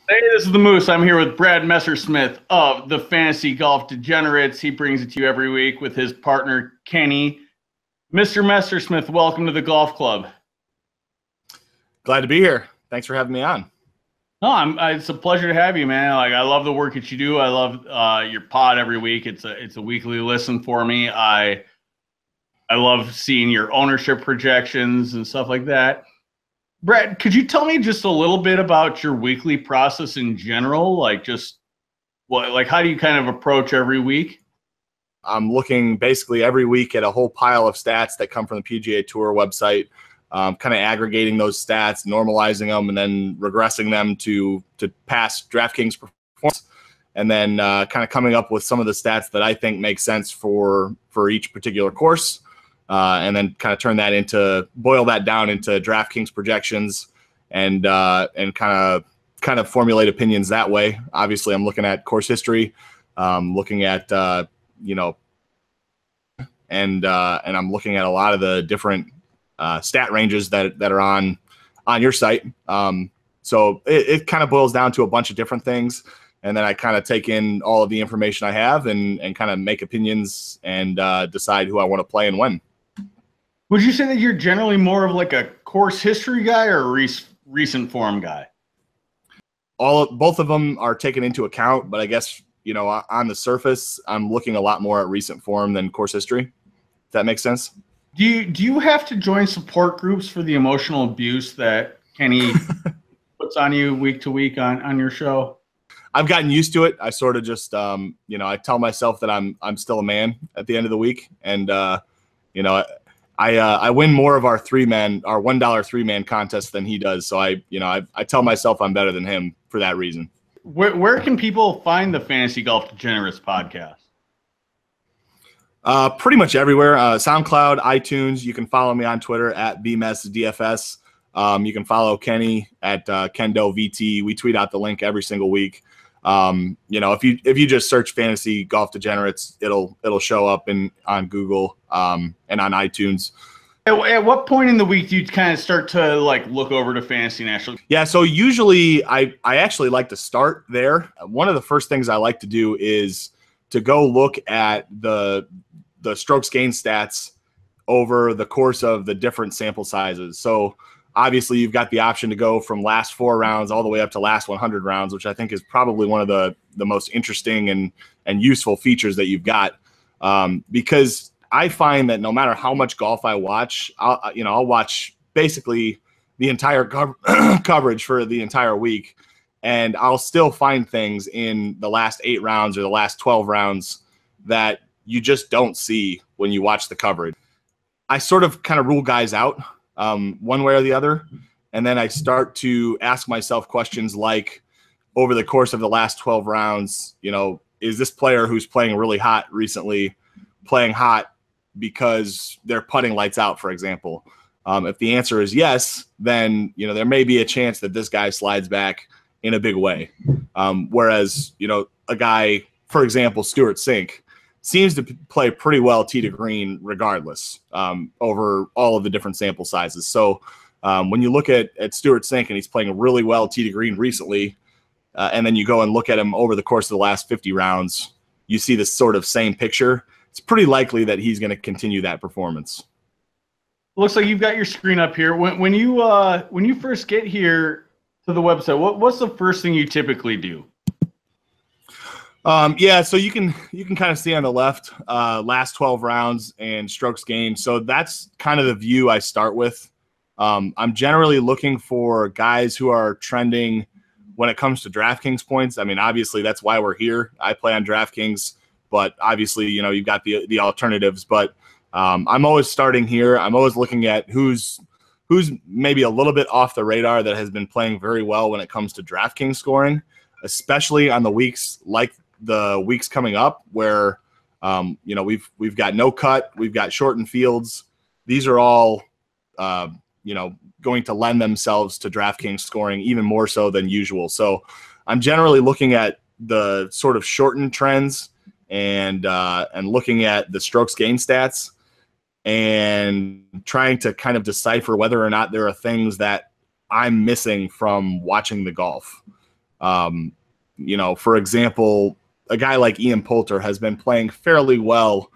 Hey, this is the Moose. I'm here with Brad Messersmith of the Fantasy Golf Degenerates. He brings it to you every week with his partner, Kenny. Mr. Messersmith, welcome to the Golf Club. Glad to be here. Thanks for having me on. No, it's a pleasure to have you, man. Like, I love the work that you do. I love your pod every week. It's a weekly listen for me. I love seeing your ownership projections and stuff like that. Brad, could you tell me just a little bit about your weekly process in general? Like, just how do you kind of approach every week? I'm looking basically every week at a whole pile of stats that come from the PGA Tour website, kind of aggregating those stats, normalizing them, and then regressing them to past DraftKings performance, and then kind of coming up with some of the stats that I think make sense for each particular course, and then kind of boil that down into DraftKings projections, and kind of formulate opinions that way. Obviously, I'm looking at course history, looking at and I'm looking at a lot of the different stat ranges that are on your site. So it kind of boils down to a bunch of different things, and then I kind of take in all of the information I have and kind of make opinions and decide who I want to play and when. Would you say that you're generally more of like a course history guy or a recent form guy? Both of them are taken into account, but I guess, on the surface, I'm looking a lot more at recent form than course history. If that makes sense. Do you have to join support groups for the emotional abuse that Kenny puts on you week to week on your show? I've gotten used to it. I sort of just, I tell myself that I'm still a man at the end of the week, and I win more of our $1 3-man contest than he does. So I tell myself I'm better than him for that reason. Where can people find the Fantasy Golf Degenerates podcast? Pretty much everywhere. SoundCloud, iTunes. You can follow me on Twitter at BMessDFS. You can follow Kenny at KendoVT. We tweet out the link every single week. If you just search Fantasy Golf Degenerates, it'll show up on Google and on iTunes. At what point in the week do you kind of start to look over to Fantasy National? Yeah, so usually I actually like to start there. One of the first things I like to do is to go look at the strokes gain stats over the course of the different sample sizes. So obviously you've got the option to go from last 4 rounds all the way up to last 100 rounds, which I think is probably one of the most interesting and useful features that you've got, because I find that no matter how much golf I watch, I'll watch basically the entire coverage for the entire week, and I'll still find things in the last 8 rounds or the last 12 rounds that you just don't see when you watch the coverage. I sort of kind of rule guys out one way or the other, and then I start to ask myself questions like, over the course of the last 12 rounds, is this player who's playing really hot recently playing hot because they're putting lights out, for example? If the answer is yes, then there may be a chance that this guy slides back in a big way. Whereas a guy, for example, Stuart Sink, seems to play pretty well tee to green regardless, over all of the different sample sizes. So when you look at Stuart Sink and he's playing really well tee to green recently, and then you go and look at him over the course of the last 50 rounds, you see this sort of same picture. It's pretty likely that he's going to continue that performance. Looks like you've got your screen up here. When you first get here to the website, what's the first thing you typically do? Yeah, so you can kind of see on the left, last 12 rounds and strokes gained. So that's kind of the view I start with. I'm generally looking for guys who are trending when it comes to DraftKings points. I mean, obviously that's why we're here. I play on DraftKings, but obviously, you've got the alternatives. But I'm always starting here. I'm always looking at who's maybe a little bit off the radar that has been playing very well when it comes to DraftKings scoring, especially on the weeks like the weeks coming up where we've got no cut, we've got shortened fields. These are all going to lend themselves to DraftKings scoring even more so than usual. So I'm generally looking at the sort of shortened trends and looking at the strokes gain stats and trying to kind of decipher whether or not there are things that I'm missing from watching the golf. For example, a guy like Ian Poulter has been playing fairly well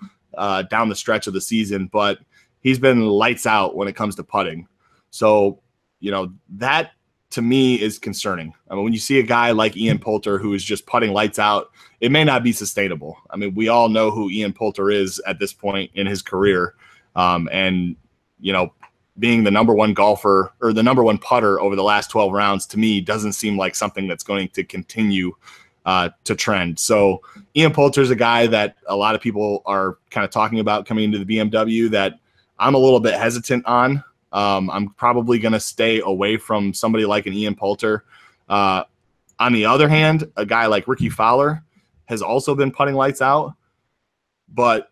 down the stretch of the season, but he's been lights out when it comes to putting. So, that to me is concerning. I mean, when you see a guy like Ian Poulter who is just putting lights out, it may not be sustainable. I mean, we all know who Ian Poulter is at this point in his career. Being the number one golfer or the number one putter over the last 12 rounds, to me, doesn't seem like something that's going to continue to trend. So Ian Poulter is a guy that a lot of people are kind of talking about coming into the BMW that I'm a little bit hesitant on. I'm probably going to stay away from somebody like an Ian Poulter. On the other hand, a guy like Ricky Fowler has also been putting lights out, but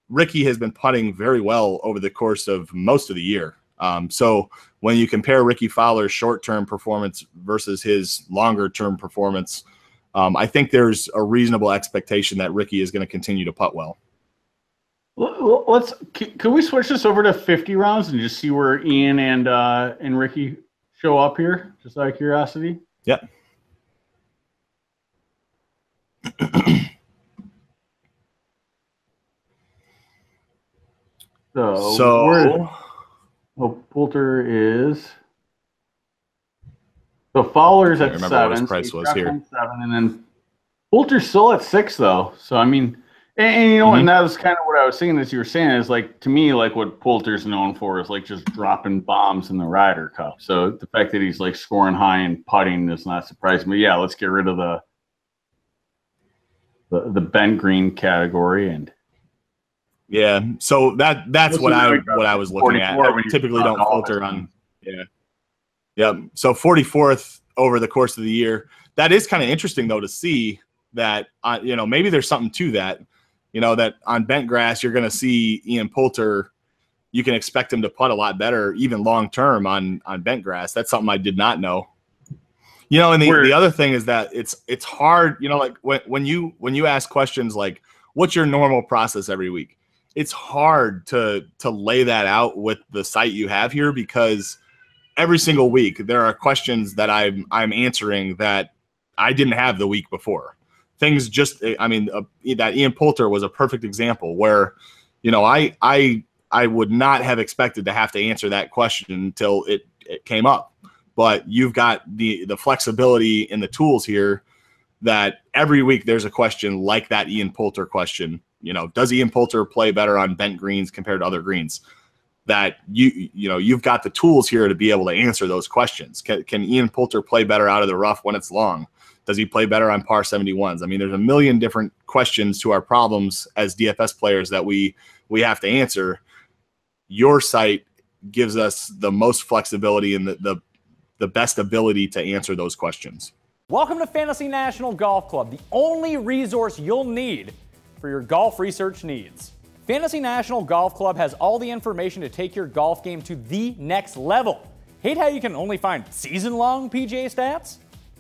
Ricky has been putting very well over the course of most of the year. So when you compare Ricky Fowler's short-term performance versus his longer-term performance, I think there's a reasonable expectation that Ricky is going to continue to putt well. Can we switch this over to 50 rounds and just see where Ian and Ricky show up here, just out of curiosity? Yep. Poulter is. So Fowler's at 7. What his price was here. 7, and then Poulter's still at 6 though. So I mean, and that was kind of what I was saying as you were saying is like to me like what Poulter's known for is like just dropping bombs in the Ryder Cup. So the fact that he's like scoring high and putting is not surprising. But yeah, let's get rid of the bent green category and. Yeah, so that's what I was looking at. I typically don't filter on. Yeah. So 44th over the course of the year. That is kind of interesting though to see that maybe there's something to that. That on bent grass you're going to see Ian Poulter. You can expect him to putt a lot better, even long term on bent grass. That's something I did not know. And the other thing is that it's hard. Like when you ask questions like, "What's your normal process every week?" It's hard to lay that out with the site you have here because every single week there are questions that I'm answering that I didn't have the week before. Things just, that Ian Poulter was a perfect example where, I would not have expected to have to answer that question until it came up. But you've got the flexibility in the tools here that every week there's a question like that Ian Poulter question. Does Ian Poulter play better on bent greens compared to other greens? That you've got the tools here to be able to answer those questions. Can Ian Poulter play better out of the rough when it's long? Does he play better on par 71s? I mean, there's a million different questions to our problems as DFS players that we have to answer. Your site gives us the most flexibility and the best ability to answer those questions. Welcome to Fantasy National Golf Club, the only resource you'll need for your golf research needs. Fantasy National Golf Club has all the information to take your golf game to the next level. Hate how you can only find season-long PGA stats?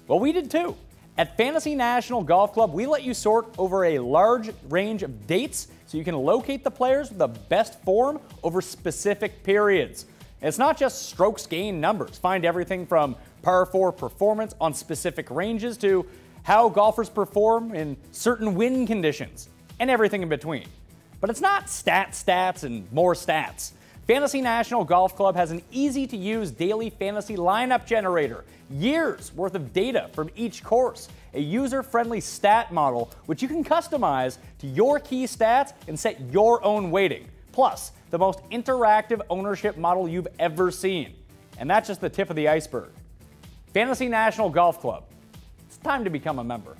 Well, we did too. At Fantasy National Golf Club, we let you sort over a large range of dates so you can locate the players with the best form over specific periods. And it's not just strokes gained numbers. Find everything from par 4 performance on specific ranges to how golfers perform in certain wind conditions and everything in between. But it's not stats and more stats. Fantasy National Golf Club has an easy-to-use daily fantasy lineup generator, years worth of data from each course, a user-friendly stat model which you can customize to your key stats and set your own weighting, plus the most interactive ownership model you've ever seen. And that's just the tip of the iceberg. Fantasy National Golf Club. It's time to become a member.